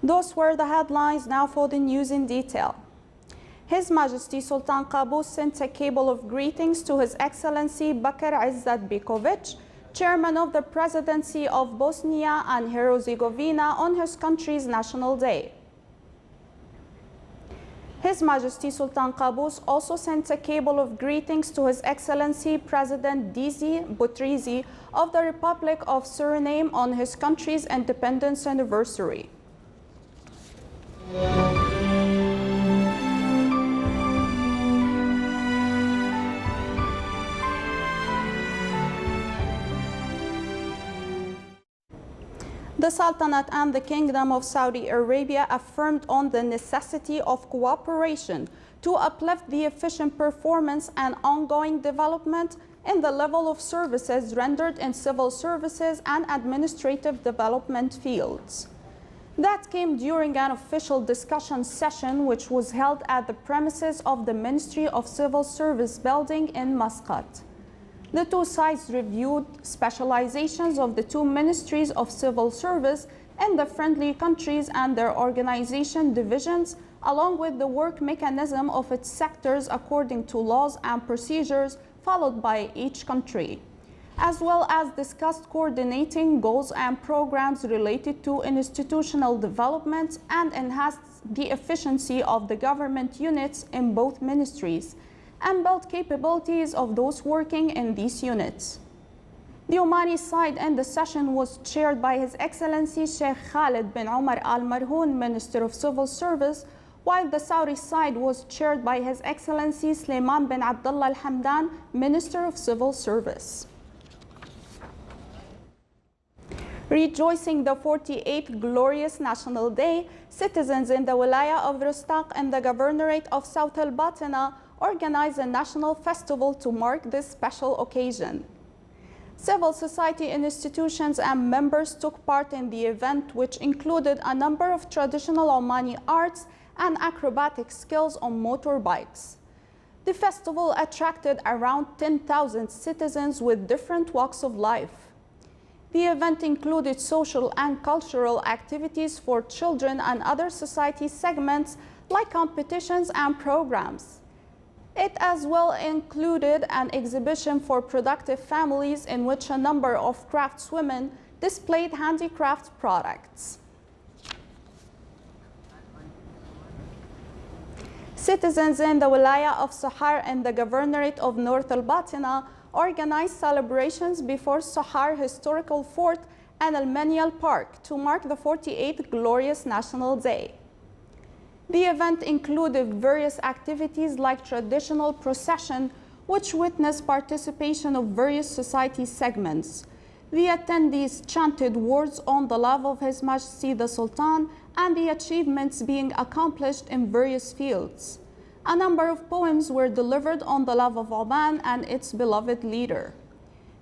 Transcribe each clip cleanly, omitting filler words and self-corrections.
Those were the headlines. Now for the news in detail. His Majesty Sultan Qaboos sent a cable of greetings to His Excellency Bakir Izzat Bekovic, Chairman of the Presidency of Bosnia and Herzegovina, on his country's National Day. His Majesty Sultan Qaboos also sent a cable of greetings to His Excellency President Dizi Boutrizi of the Republic of Suriname on his country's independence anniversary. The Sultanate and the Kingdom of Saudi Arabia affirmed on the necessity of cooperation to uplift the efficient performance and ongoing development in the level of services rendered in civil services and administrative development fields. That came during an official discussion session which was held at the premises of the Ministry of Civil Service building in Muscat. The two sides reviewed specializations of the two ministries of civil service in the friendly countries and their organization divisions, along with the work mechanism of its sectors according to laws and procedures followed by each country, as well as discussed coordinating goals and programs related to institutional development and enhanced the efficiency of the government units in both ministries and build capabilities of those working in these units. The Omani side in the session was chaired by His Excellency Sheikh Khalid bin Omar Al Marhoun, Minister of Civil Service, while the Saudi side was chaired by His Excellency Sulaiman bin Abdullah Al Hamdan, Minister of Civil Service. Rejoicing the 48th glorious National Day, citizens in the Wilaya of Rustaq and the Governorate of South Al Batina organized a national festival to mark this special occasion. Civil society institutions and members took part in the event, which included a number of traditional Omani arts and acrobatic skills on motorbikes. The festival attracted around 10,000 citizens with different walks of life. The event included social and cultural activities for children and other society segments like competitions and programs. It as well included an exhibition for productive families in which a number of craftswomen displayed handicraft products. Citizens in the Wilaya of Sahar and the Governorate of North Al Batina organized celebrations before Sahar Historical Fort and Al Manial Park to mark the 48th glorious National Day. The event included various activities like traditional procession, which witnessed participation of various society segments. The attendees chanted words on the love of His Majesty the Sultan and the achievements being accomplished in various fields. A number of poems were delivered on the love of Oman and its beloved leader.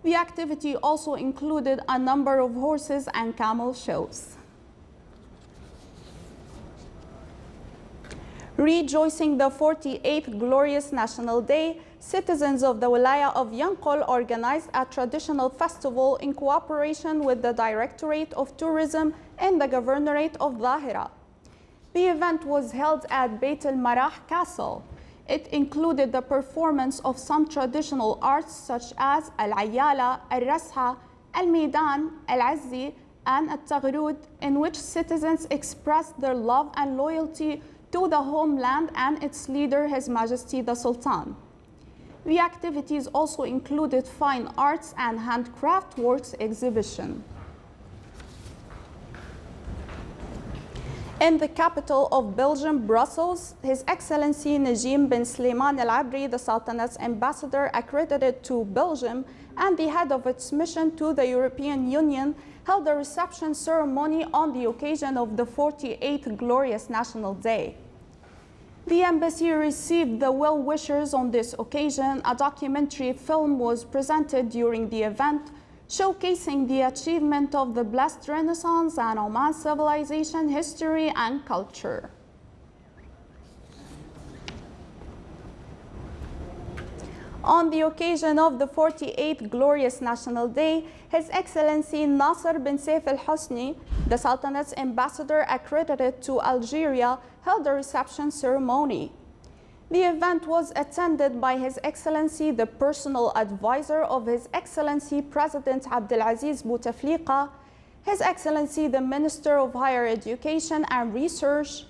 The activity also included a number of horses and camel shows. Rejoicing the 48th glorious National Day, citizens of the Wilaya of Yanqul organized a traditional festival in cooperation with the Directorate of Tourism in the Governorate of Dhahira. The event was held at Beit Al Marah Castle. It included the performance of some traditional arts such as Al-Ayyala, Al-Rasha, Al-Midan, Al-Azzi, and Al-Taghrud, in which citizens expressed their love and loyalty to the homeland and its leader, His Majesty the Sultan. The activities also included fine arts and handcraft works exhibition. In the capital of Belgium, Brussels, His Excellency Najim bin Slimane Al Abri, the Sultanate's ambassador accredited to Belgium and the head of its mission to the European Union, held a reception ceremony on the occasion of the 48th glorious National Day. The embassy received the well-wishers on this occasion. A documentary film was presented during the event, showcasing the achievement of the blessed Renaissance and Oman civilization, history, and culture. On the occasion of the 48th Glorious National Day, His Excellency Nasser bin Saif Al Hosni, the Sultanate's ambassador accredited to Algeria, held a reception ceremony. The event was attended by His Excellency, the personal advisor of His Excellency President Abdelaziz Bouteflika, His Excellency the Minister of Higher Education and Research,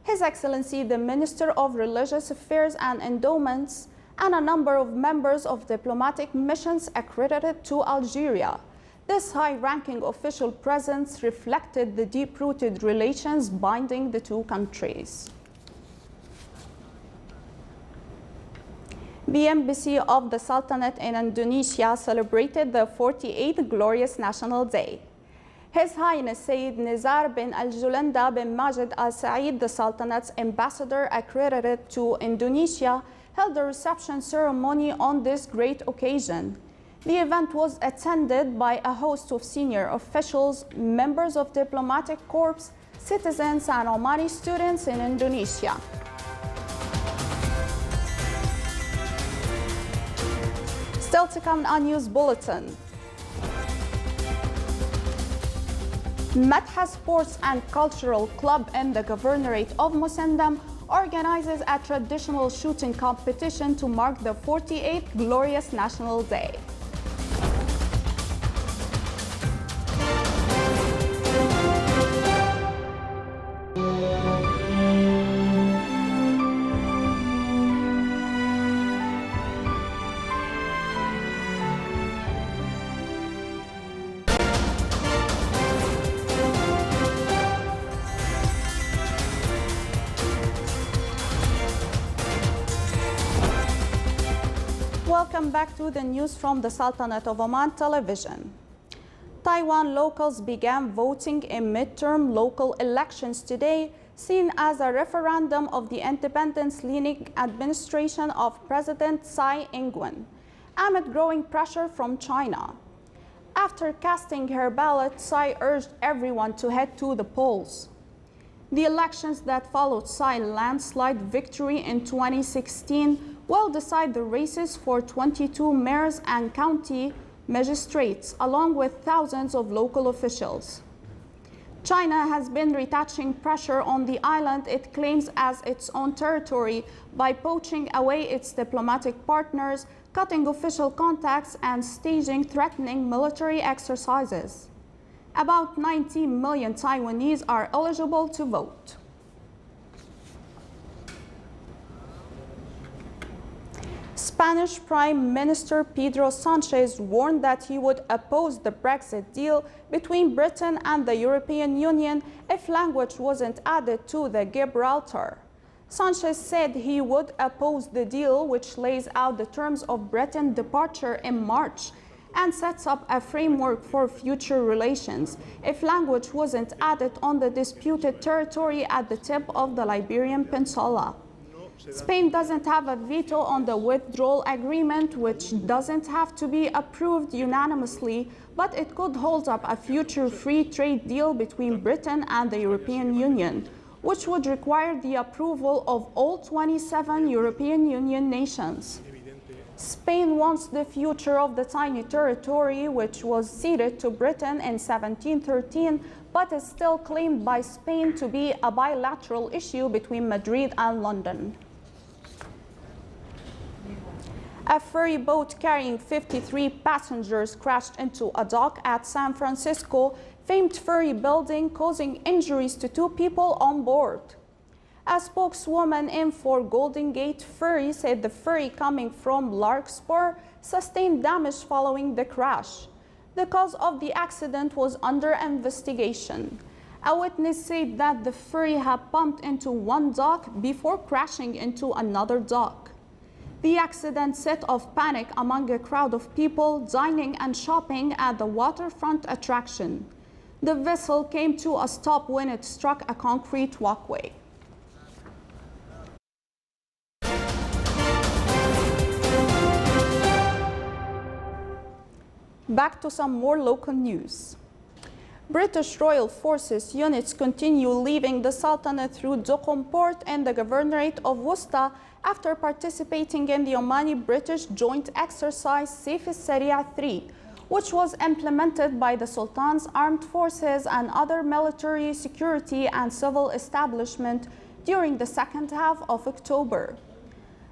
His Excellency the Minister of Religious Affairs and Endowments, and a number of members of diplomatic missions accredited to Algeria. This high-ranking official presence reflected the deep-rooted relations binding the two countries. The Embassy of the Sultanate in Indonesia celebrated the 48th Glorious National Day. His Highness Sayyid Nizar bin Al-Julanda bin Majid Al Said, the Sultanate's ambassador accredited to Indonesia, held a reception ceremony on this great occasion. The event was attended by a host of senior officials, members of diplomatic corps, citizens, and Omani students in Indonesia. Still to come on News Bulletin. Matha Sports and Cultural Club in the Governorate of Musandam organizes a traditional shooting competition to mark the 48th Glorious National Day. Welcome back to the news from the Sultanate of Oman television. Taiwan locals began voting in midterm local elections today, seen as a referendum of the independence-leaning administration of President Tsai Ing-wen, amid growing pressure from China. After casting her ballot, Tsai urged everyone to head to the polls. The elections that followed Tsai's landslide victory in 2016 will decide the races for 22 mayors and county magistrates, along with thousands of local officials. China has been retaching pressure on the island it claims as its own territory by poaching away its diplomatic partners, cutting official contacts, and staging threatening military exercises. About 90 million Taiwanese are eligible to vote. Spanish Prime Minister Pedro Sanchez warned that he would oppose the Brexit deal between Britain and the European Union if language wasn't added to the Gibraltar. Sanchez said he would oppose the deal, which lays out the terms of Britain's departure in March and sets up a framework for future relations, if language wasn't added on the disputed territory at the tip of the Iberian Peninsula. Spain doesn't have a veto on the withdrawal agreement, which doesn't have to be approved unanimously, but it could hold up a future free trade deal between Britain and the European Union, which would require the approval of all 27 European Union nations. Spain wants the future of the tiny territory, which was ceded to Britain in 1713, but is still claimed by Spain to be a bilateral issue between Madrid and London. A ferry boat carrying 53 passengers crashed into a dock at San Francisco famed ferry building, causing injuries to 2 people on board. A spokeswoman in for Golden Gate Ferry said the ferry coming from Larkspur sustained damage following the crash. The cause of the accident was under investigation. A witness said that the ferry had bumped into one dock before crashing into another dock. The accident set off panic among a crowd of people dining and shopping at the waterfront attraction. The vessel came to a stop when it struck a concrete walkway. Back to some more local news. British Royal Forces units continue leaving the Sultanate through Duqm Port in the Governorate of Wusta after participating in the Omani-British joint exercise Saif al-Saria 3, which was implemented by the Sultan's armed forces and other military, security and civil establishment during the second half of October.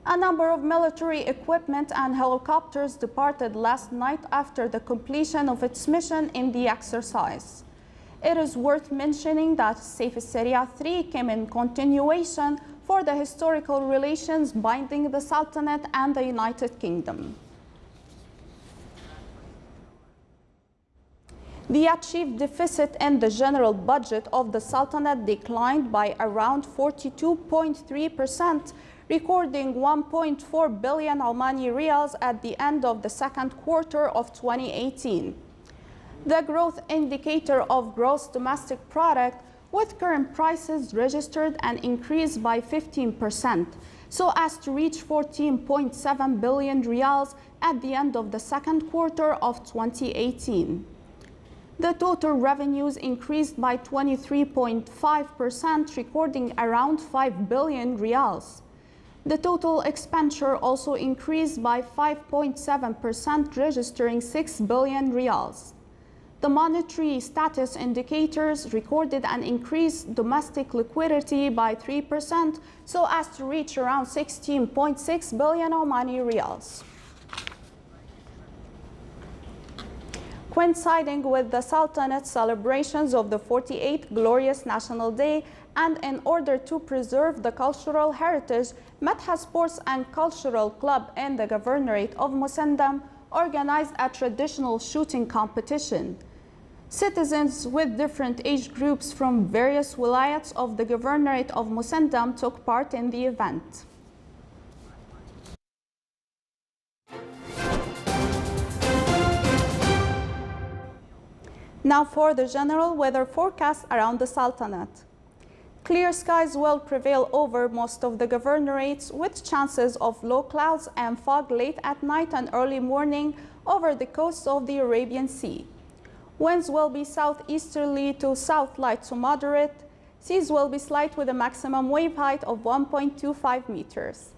A number of military equipment and helicopters departed last night after the completion of its mission in the exercise. It is worth mentioning that Saif al-Saria 3 came in continuation for the historical relations binding the Sultanate and the United Kingdom. The achieved deficit in the general budget of the Sultanate declined by around 42.3%, recording 1.4 billion Omani riyals at the end of the second quarter of 2018. The growth indicator of gross domestic product with current prices registered an increase by 15%, so as to reach 14.7 billion riyals at the end of the second quarter of 2018. The total revenues increased by 23.5%, recording around 5 billion riyals. The total expenditure also increased by 5.7%, registering 6 billion riyals. The monetary status indicators recorded an increased domestic liquidity by 3%, so as to reach around 16.6 billion Omani riyals. Coinciding with the Sultanate's celebrations of the 48th Glorious National Day, and in order to preserve the cultural heritage, Madha Sports and Cultural Club in the Governorate of Musandam organized a traditional shooting competition. Citizens with different age groups from various wilayats of the Governorate of Musandam took part in the event. Now for the general weather forecast around the Sultanate. Clear skies will prevail over most of the governorates, with chances of low clouds and fog late at night and early morning over the coasts of the Arabian Sea. Winds will be southeasterly to south light to moderate. Seas will be slight with a maximum wave height of 1.25 meters.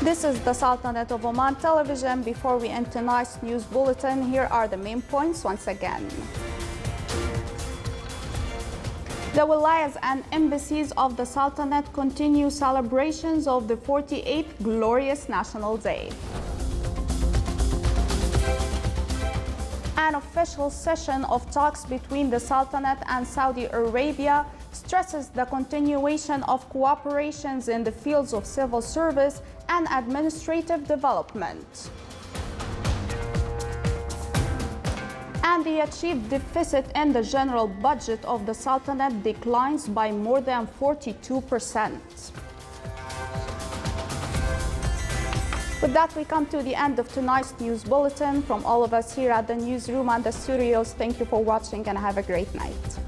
This is the Sultanate of Oman television. Before we enter tonight's news bulletin, here are the main points once again. The wilayas and embassies of the Sultanate continue celebrations of the 48th Glorious National Day. An official session of talks between the Sultanate and Saudi Arabia stresses the continuation of cooperations in the fields of civil service and administrative development. And the achieved deficit in the general budget of the Sultanate declines by more than 42%. With that, we come to the end of tonight's news bulletin. From all of us here at the newsroom and the studios, thank you for watching and have a great night.